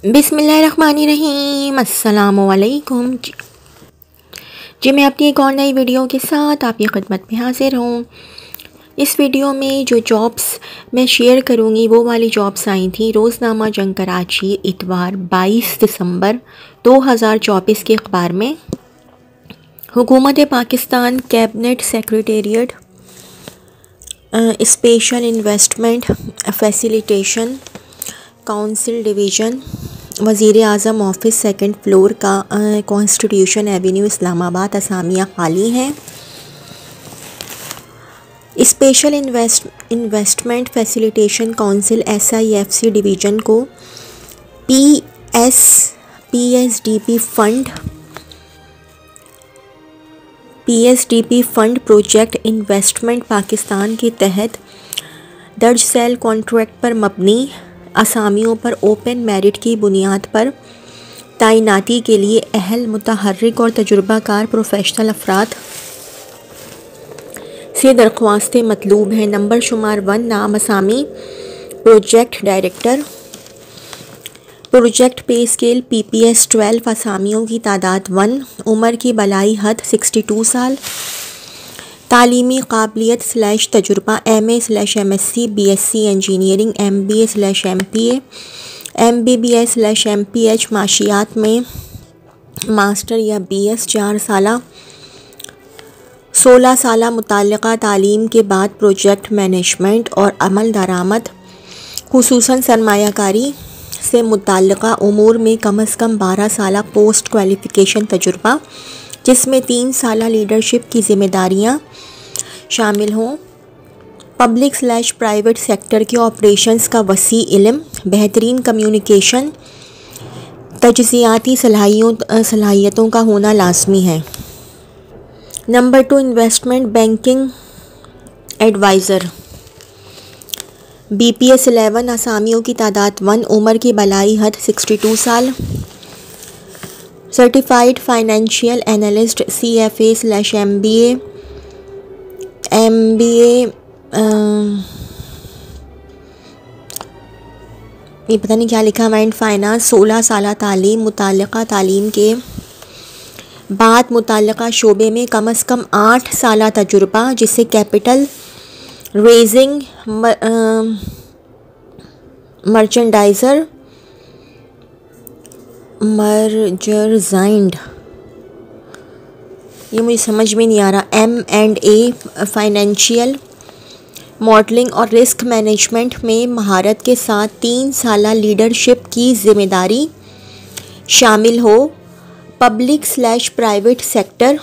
बिस्मिल्लाहिर्रहमानिर्रहीम, अस्सलामुअलैकुम जी। मैं अपनी एक और नई वीडियो के साथ आपकी खिदमत में हाजिर हूँ। इस वीडियो में जो जॉब्स मैं शेयर करूँगी वो वाली जॉब्स आई थी रोज़नामा जंग कराची इतवार 22 दिसंबर 2024 के अखबार में। हुकूमत Pakistan cabinet secretariat special investment facilitation council division वज़ीर आज़म ऑफिस सेकंड फ्लोर का कॉन्स्टिट्यूशन एवेन्यू इस्लामाबाद असामियाँ खाली हैं। Special investment facilitation council SIFC division को PSDP fund project investment Pakistan के तहत दर्ज सेल कॉन्ट्रैक्ट पर मबनी असामियों पर ओपन मेरिट की बुनियाद पर तैनाती के लिए अहल मुतहर्रिक और तजुर्बाकार प्रोफेशनल अफराद से दरख्वास्तें मतलूब हैं। नंबर शुमार 1 नाम असामी प्रोजेक्ट डायरेक्टर, प्रोजेक्ट पे स्केल PPS 12 असामियों की तादाद 1, उम्र की बलाई हद 62 साल, तालीमी काबिलियत / तजुर्बा MA/MSc BSc engineering MBA/MPA MBBS/MPH माशियात में मास्टर या BS 4 साला 16 साला मुताल्लिक़ा तालीम के बाद प्रोजेक्ट मैनेजमेंट और अमल दरामद खुसूसन सरमायाकारी से मुताल्लिक़ा उमूर में कम से कम 12 साला पोस्ट क्वालिफ़िकेशन तजुर्बा जिसमें 3 साला लीडरशिप की ज़िम्मेदारियाँ शामिल हों। पब्लिक/प्राइवेट सेक्टर के ऑपरेशंस का वसी इल्म, बेहतरीन कम्युनिकेशन, तजज़ियाती सलाहियतों का होना लाजमी है। Number 2 investment banking adviser BPS 11 असामियों की तादाद 1, उम्र की बलाई हद 62 साल, सर्टिफाइड फाइनेंशियल एनालिस्ट CFA/MBA ये पता नहीं क्या लिखा हुआ, एंड फाइनेंस 16 साला तालीम, मुताल्लिक़ा तालीम के बाद मुताल्लिक़ा शोबे में कम से कम 8 साला तजुर्बा जिससे कैपिटल रेजिंग, मर्चेंडाइज़र, मर्जरजाइंड, ये मुझे समझ में नहीं आ रहा, M&A, फाइनेंशियल मॉडलिंग और रिस्क मैनेजमेंट में महारत के साथ 3 साला लीडरशिप की ज़िम्मेदारी शामिल हो। पब्लिक/प्राइवेट सेक्टर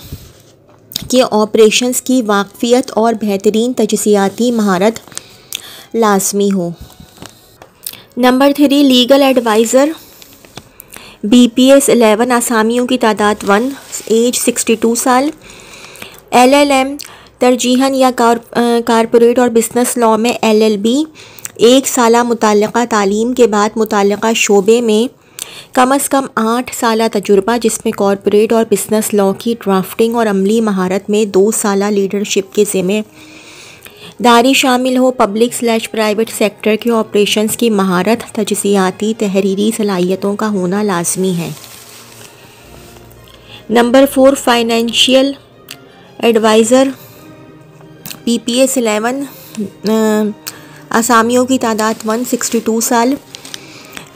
के ऑपरेशंस की वाक़फ़ियत और बेहतरीन तजज़ियाती महारत लाज़मी हो। नंबर 3 लीगल एडवाइज़र BPS 11 असामियों की तादाद 1, एज 62 साल, LLM तरजीहन या कारपोरेट और बिज़नेस लॉ में LLB, 1 साला मुताल्लिक़ा तालीम के बाद मुताल्लिक़ा शोबे में कम से कम 8 साला तजुर्बा जिसमें कॉरपोरेट और बिज़नेस लॉ की ड्राफ्टिंग और अमली महारत में 2 साला लीडरशिप की ज़िम्मेदारी शामिल हो। पब्लिक/प्राइवेट सेक्टर के ऑपरेशंस की महारत, तजज़ियाती तहरीरी सलाहियतों का होना लाजमी है। नंबर 4 फाइनेंशियल एडवाइज़र PPS 11 असामियों की तादाद 1, 62 साल,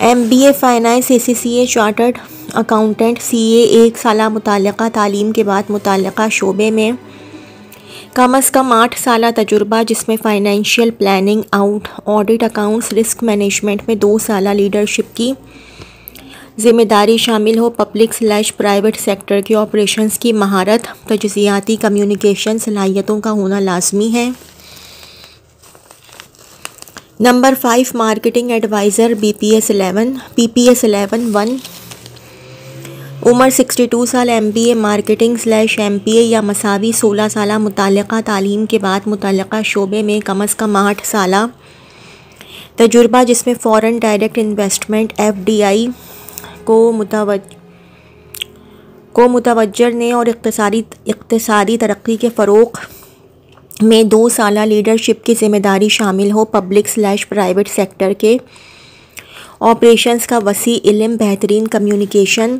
MBA finance ACCA chartered accountant CA, 1 साला मुताल्लिक़ा तालीम के बाद मुताल्लिक़ा शोबे में कम से कम 8 साला तजुर्बा जिसमें financial planning, audit, accounts, risk management में 2 साला लीडरशिप की ज़िम्मेदारी शामिल हो। पब्लिक/प्राइवेट सेक्टर के ऑपरेशंस की महारत, तजज़ियाती कम्युनिकेशन सलाहियतों का होना लाजमी है। नंबर 5 मार्केटिंग एडवाइज़र PPS 11 1, उम्र 62 साल, MBA मार्केटिंग/MPA या मसावी, 16 साला मुताल्लिक़ा तालीम के बाद मुताल्लिक़ा शोबे में कम से कम 8 साला तजुर्बा जिसमें फ़ॉरेन डायरेक्ट इन्वेस्टमेंट FDI को मुतवज्जरने और इक़्तिसादी तरक्की के फ़रोग़ में 2 साला लीडरशिप की ज़िम्मेदारी शामिल हो। पब्लिक/प्राइवेट सेक्टर के ऑपरेशंस का वसी इल्म, बेहतरीन कम्युनिकेशन,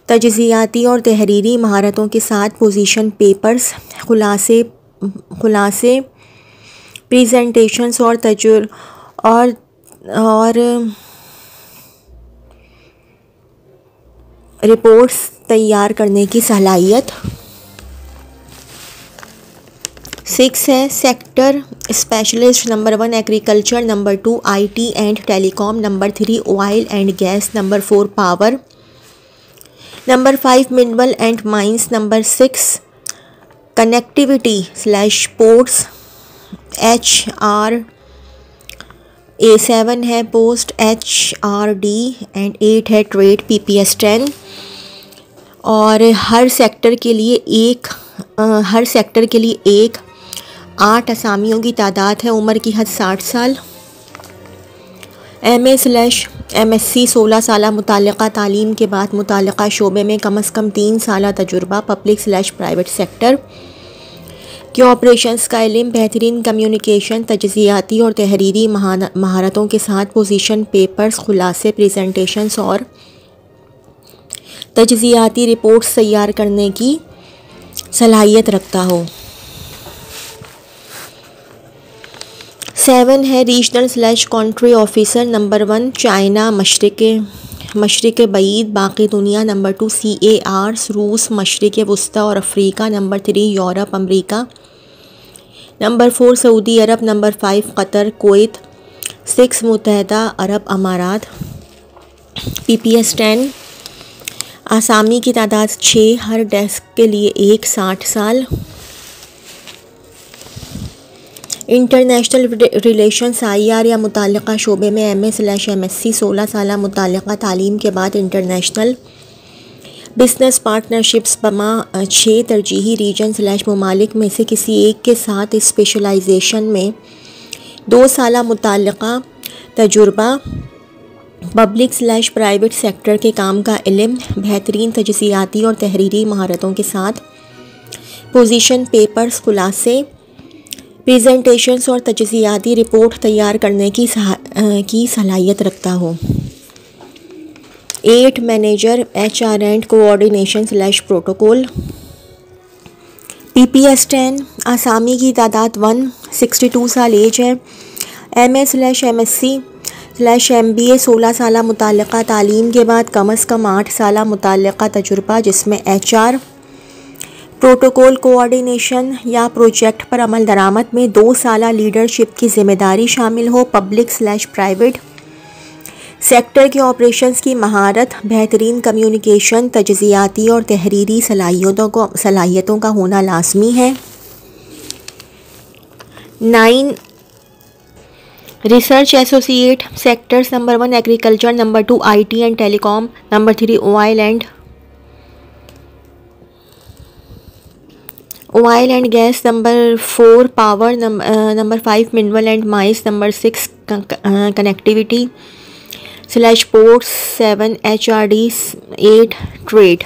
तजज़ियाती और तहरीरी महारतों के साथ पोजीशन पेपर्स, खुलासे प्रेजेंटेशंस और रिपोर्ट्स तैयार करने की सलाहियत। 6 है sector specialist. Number 1 agriculture, number 2 IT and telecom, number 3 oil and gas, number 4 power, number 5 mineral and mines, number 6 connectivity / ports HR। 7 है पोस्ट HRD एंड 8 है ट्रेड PPS 10। और हर सेक्टर के लिए एक 8 असामियों की तादाद है। उम्र की हद 60 साल। MA/MSc 16 साल मुताल्लिक़ा तालीम के बाद मुताल्लिक़ा शोबे में कम अज़ कम 3 साल तजुर्बा। पब्लिक/प्राइवेट सेक्टर के ऑपरेशंस का इल्म, बेहतरीन कम्युनिकेशन, तजज़ियाती और तहरीरी महारतों के साथ पोजीशन पेपर्स, खुलासे प्रेजेंटेशंस और तजज़ियाती रिपोर्ट्स तैयार करने की सलाहियत रखता हो। 7 है रीजनल/कंट्री ऑफिसर। नंबर 1 चाइना मशरिक़ बईद बाकी दुनिया, नंबर 2 CARs रूस मशरिक़ वस्ता और अफ्रीका, नंबर 3 यूरोप अमरीका, नंबर 4 सऊदी अरब, नंबर 5 कतर कुवैत, 6 मुत्तहदा अरब अमारात। PPS 10 आसामी की तादाद 6, हर डेस्क के लिए एक 60 साल। इंटरनेशनल रिलेशंस IR या मुताल्लिक़ा शोबे में MA/MSc 16 साल मुताल्लिक़ा तालीम के बाद इंटरनेशनल बिजनेस पार्टनरशिप्स बमा 6 तरजीही रीजन/ममालिक में से किसी एक के साथ स्पेशलाइजेशन में 2 साल मुताल्लिक़ा तजुर्बा। पब्लिक/प्राइवेट सेक्टर के काम का इल्म, बेहतरीन तजज़ियाती और तहरीरी महारतों के साथ पोजीशन पेपर्स, खुलासे प्रेजेंटेशंस और तजज़ियाती रिपोर्ट तैयार करने की सलाहियत रखता हो। 8 manager HR and coordination protocol. PPS 10 आसामी की तादाद 1, 62 साल एज है। MA/MSc/MBA 16 साल मुताल्लिक़ा तालीम के बाद कम अज़ कम 8 साल मुताल्लिक़ा तजुर्बा, जिसमें HR, प्रोटोकॉल कोऑर्डिनेशन या प्रोजेक्ट पर अमल दरामद में 2 साल लीडरशिप की ज़िम्मेदारी शामिल हो। पब्लिक/प्राइवेट सेक्टर के ऑपरेशंस की महारत, बेहतरीन कम्युनिकेशन, तजज़ियाती और तहरीरी सलाहियतों का होना लाजमी है। 9 research associate sectors. Number 1 agriculture, number 2 IT and telecom, number 3 oil and gas, number 4 power, number 5 mineral and mines, number 6 connectivity / ports, 7 HRD, 8 trade.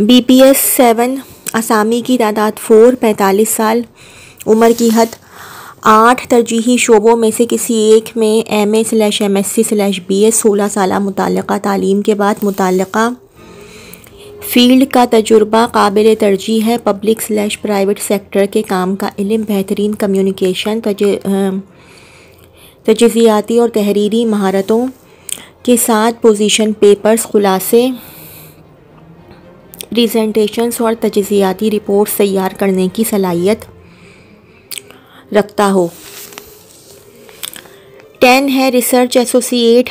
BPS 7 आसामी की तादाद 4, 45 साल। उम्र की हद 8 तरजीही शोबों में से किसी एक में MA/MSc/BS 16 साल मुताल्लिक़ा तालीम के बाद मुताल्लिक़ा फील्ड का तजुर्बा काबिल तरजीह है। पब्लिक/प्राइवेट सेक्टर के काम का इल्म, बेहतरीन कम्युनिकेशन, तजज़ियाती और तहरीरी महारतों के साथ पोजीशन पेपर्स, खुलासे प्रेजेंटेशंस और तजज़ियाती रिपोर्ट्स तैयार करने की सलाहियत रखता हो। 10 है रिसर्च एसोसिएट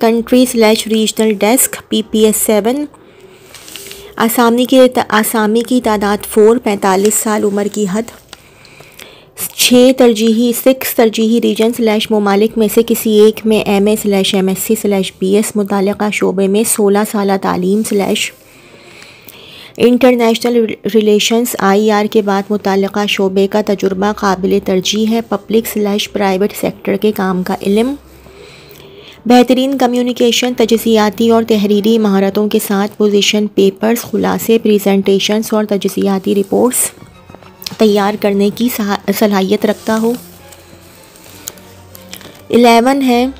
कंट्री/रीजनल डेस्क। PPS 7 आसामी की तादाद 4, 45 साल। उम्र की हद 6 तरजीही रीजन/ममालिक में से किसी एक में MA/MSc/BS मुताल्लिक़ा शोबे में 16 साल तालीम इंटरनेशनल रिलेशंस IR के बाद मुताल्लिक़ा शोबे का तजुर्बा काबिल तरजीह है। पब्लिक/प्राइवेट सेक्टर के काम का इल्म, बेहतरीन कम्युनिकेशन, तजज़ियाती और तहरीरी महारतों के साथ पोजीशन पेपर्स, खुलासे प्रेजेंटेशंस और तजज़ियाती रिपोर्ट्स तैयार करने की सलाहियत रखता हो। 11 है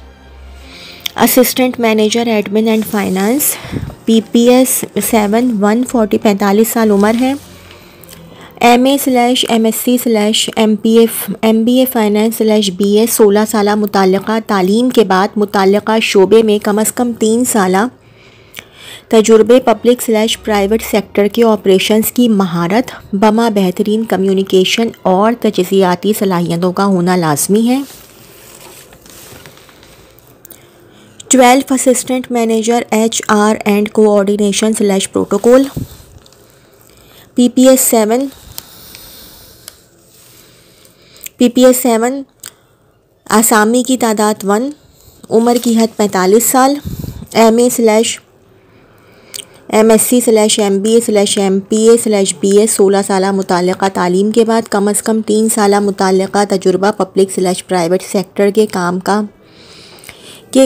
assistant manager admin and finance, PPS 7 140 साल उम्र है। MA/MSc/MBA फाइनेंस/BA 16 साल मुतल्लिका तालीम के बाद मुतल्लिका शोबे में कम अज़ कम 3 साल तजुर्बे, पब्लिक/प्राइवेट सेक्टर के ऑपरेशंस की महारत बमा बेहतरीन कम्युनिकेशन और तजज़ियाती सलाहियतों का होना लाजमी है। 12 assistant manager HR and coordination protocol, PPS 7 आसामी की तादाद 1, उम्र की हद 45 साल, MA/MSc/MBA/MPA/BA 16 साल मुतल्लिका तालीम के बाद कम अज़ कम 3 साल मुतल्लिका तजुर्बा, पब्लिक/प्राइवेट सेक्टर के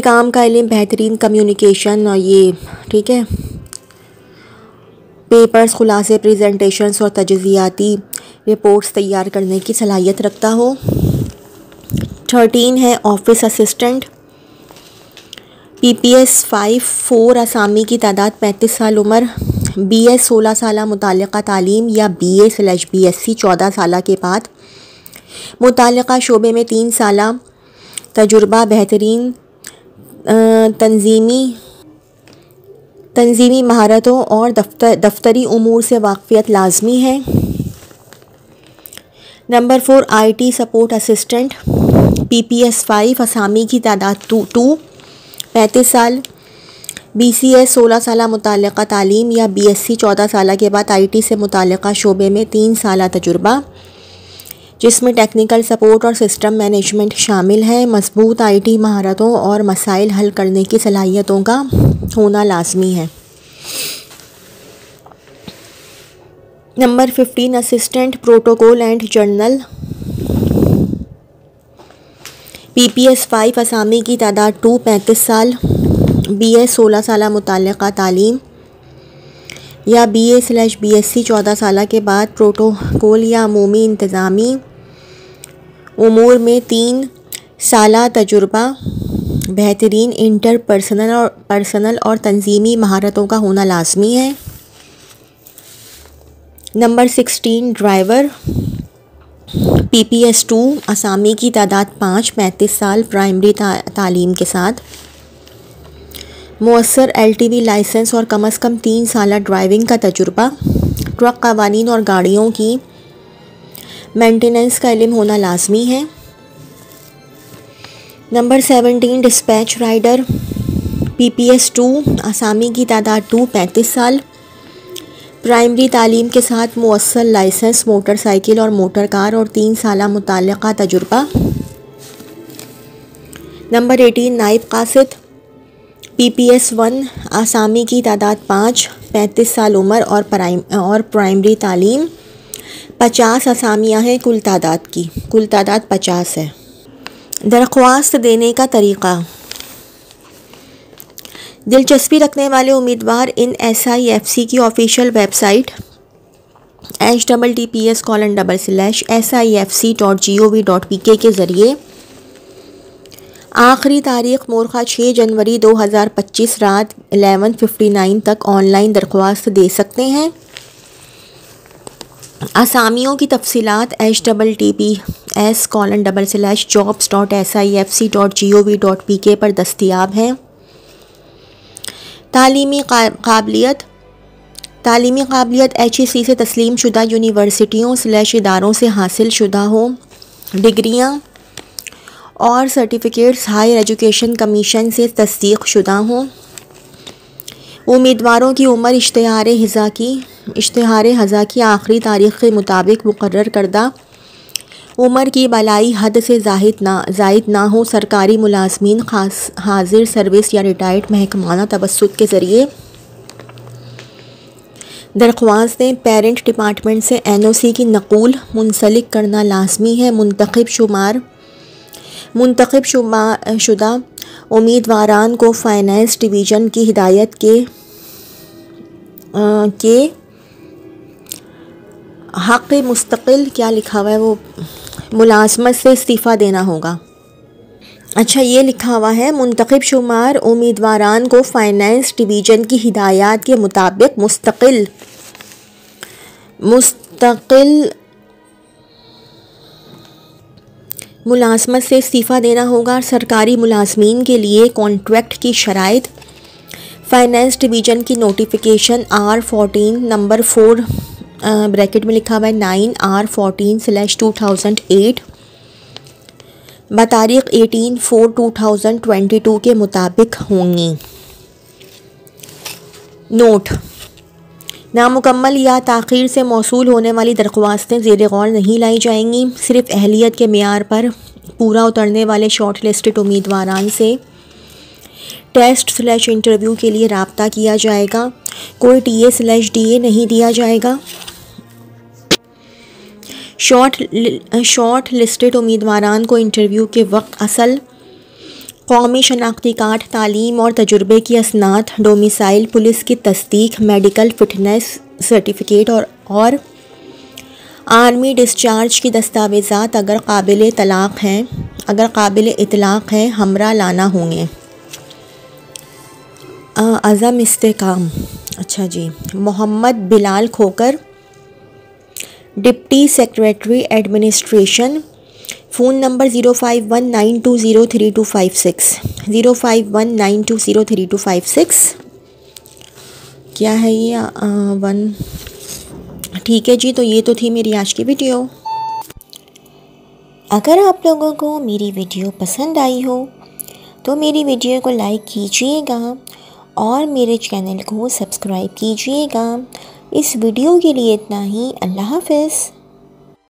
काम का इल्म, बेहतरीन कम्युनिकेशन और ये ठीक है पेपर्स, खुलासे, प्रेजेंटेशंस और तजज़ियाती रिपोर्ट्स तैयार करने की सलाहियत रखता हो। 13 है ऑफिस असिस्टेंट, PPS 5 आसामी की तादाद 35 साल उम्र, BS 16 साल मुतल्लिका तालीम या BA/BSc 14 साल के बाद मुतल्लिका शोबे में 3 साल तजुर्बा, बेहतरीन तंजीमी महारतों और दफ्तरी उमूर से वाक़फ़ियत लाजमी है। Number 4 IT support assistant, PPS 5 आसामी की तादाद 2 35 साल, BCS 16 साल मुतल्लिका तालीम या BSc 14 साल के बाद IT से मुतल्लिका शोबे में 3 साल तजुर्बा, जिसमें टेक्निकल सपोर्ट और सिस्टम मैनेजमेंट शामिल है। मजबूत IT महारतों और मसाइल हल करने की सलाहियतों का होना लाजमी है। Number 15 assistant protocol and journal, PPS 5 आसामी की तादाद 2 35 साल, BS 16 साल मुतल्लिका तालीम या BA/BSc 14 साल के बाद प्रोटोकॉल या अमूमी इंतज़ामी उमूर में 3 साल तजुर्बा, बेहतरीन पर्सनल और तंजीमी महारतों का होना लाजमी है। नंबर 16 ड्राइवर, PPS 2 आसामी की तादाद 5 35 साल, प्राइमरी तालीम के साथ मुअस्सर LTV लाइसेंस और कम अज़ कम 3 साल ड्राइविंग का तजुर्बा, ट्रक कवानीन और गाड़ियों की मेंटेनेंस का इल्म होना लाजमी है। नंबर 17 डिस्पैच राइडर, PPS 2 आसामी की तादाद 2 35 साल, प्राइमरी तालीम के साथ मुअस्सर लाइसेंस मोटरसाइकिल और मोटर कार और 3 साल मुतल्लिका तजुर्बा। नंबर 18 नाइब कासिद, PPS 1 आसामी की तादाद 5 35 साल उम्र और प्राइमरी तालीम 50 आसामियाँ हैं कुल तादाद 50 है। दरख्वास्त देने का तरीक़ा, दिलचस्पी रखने वाले उम्मीदवार इन SIFC की ऑफिशियल वेबसाइट https://sifc.gov.pk के ज़रिए आखिरी तारीख़ मोरखा 6 जनवरी 2025 रात 11:59 तक ऑनलाइन दरख्वास्त दे सकते हैं। असामियों की तफसीलात https://jobs.sifc.gov.pk पर दस्तयाब हैं। तालीमी काबिलियत HEC से तस्लीम शुदा यूनिवर्सिटियों/इदारों से हासिल शुदा हो। डिग्रियाँ और सर्टिफिकेट्स हायर एजुकेशन कमीशन से तस्दीक शुदा हों। उम्मीदवारों की उम्र इश्तिहार हज़ा की आखिरी तारीख़ के मुताबिक मुकर्रर करदा उम्र की बलाई हद से ज़ायद ना हो। सरकारी मुलाजमीन हाजिर सर्विस या रिटायर्ड महकमाना तवस्सुत के ज़रिए दरख्वास्तें पेरेंट डिपार्टमेंट से NOC की नकूल मुंसलिक करना लाजमी है। मुंतखब शुदा उम्मीदवारान को फाइनेंस डिवीज़न की हिदायत के हक़ मुस्तकिल क्या लिखा हुआ है वो मुलाजमत से इस्तीफ़ा देना होगा। अच्छा, ये लिखा हुआ है मुंतखब शुमार उम्मीदवारान को फाइनेंस डिवीज़न की हिदायत के मुताबिक मुस्तकिल मुलाजमत से इस्तीफ़ा देना होगा। सरकारी मुलाजमीन के लिए कॉन्ट्रैक्ट की शराइत। फाइनेंस डिवीज़न की नोटिफिकेशन R14 नंबर 4 ब्रैकेट में लिखा हुआ है 9R14/2008 बतारीख़ 18/4/2022 के मुताबिक होंगी। नोट: नामुकम्मल या ताख़ीर से मौसूल होने वाली दरख्वास्तें ज़ेर गौर नहीं लाई जाएंगी। सिर्फ़ अहलियत के मेयार पर पूरा उतरने वाले शॉर्ट लिस्टेड उम्मीदवारान से टेस्ट/इंटरव्यू के लिए रब्ता किया जाएगा। कोई TA/DA नहीं दिया जाएगा। शॉर्ट लिस्टेड उम्मीदवारान को इंटरव्यू के वक्त असल कौमी शनाख्ती कार्ड, तालीम और तजुर्बे की असनाद, डोमिसाइल, पुलिस की तस्दीक, मेडिकल फिटनेस सर्टिफिकेट और आर्मी डिस्चार्ज की दस्तावेज़ात अगर काबिल इतलाक़ हैं हमरा लाना होंगे। अज़म इस्तेकाम। अच्छा जी। Mohammad Bilal Khokhar, deputy secretary administration. Phone number 0519203256 0519203256। क्या है ये 1? ठीक है जी, तो ये तो थी मेरी आज की वीडियो। अगर आप लोगों को मेरी वीडियो पसंद आई हो तो मेरी वीडियो को लाइक कीजिएगा और मेरे चैनल को सब्सक्राइब कीजिएगा। इस वीडियो के लिए इतना ही। अल्लाह हाफ़िज़।